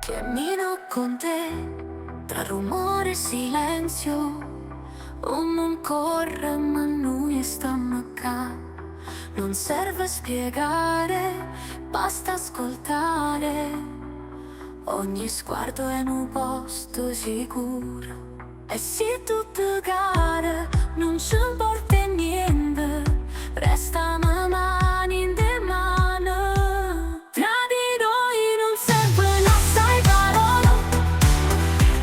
Cammino con te, tra rumore e silenzio. Non corre ma noi stiamo qua. Non serve spiegare, basta ascoltare. Ogni sguardo è in un posto sicuro. E se tutto gara, non ci importa niente. Resta una mano in te mano. Tra di noi non servono assai parole.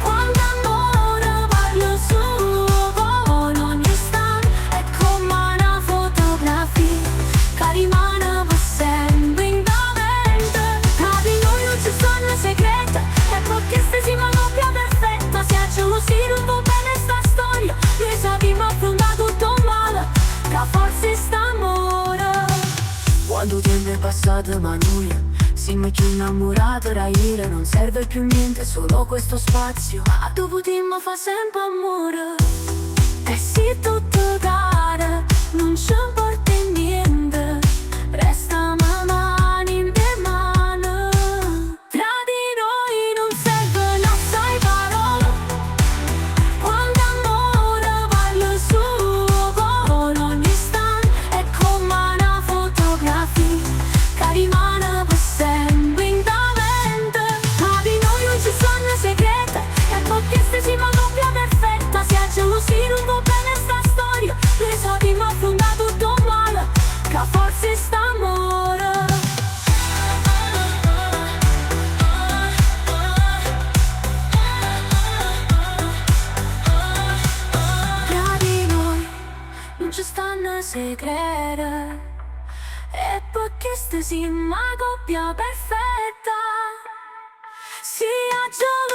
Quando amore parlo solo in ogni istante. È come una fotografia che rimane per sempre in mente. Tra di noi non ci sono segreti. E perché stessimo coppia perfetta. Se a gelosia non va bene sta storia. Noi sappiamo affrontare tutto male, che forse sta amore. Quando tempo è passato ma noi siamo più innamorati da ieri. Non serve più niente, solo questo spazio. Ma tu potremmo fare sempre amore. E se tutto gara, non ci importa niente. Resta una mano in te mano. Tra di noi non servono assai parole. Quando amore parlo solo in ogni istante. È come una fotografia che rimane per sempre in mente. Tra di noi non ci sono segreti. E perché stessimo coppia perfetta. Se a gelosia non va bene sta storia. Noi sappiamo affrontare tutto male, che forse sta amore. Tra di noi non ci stanno segreti. E perché stessimo coppia perfetta. Sia giovane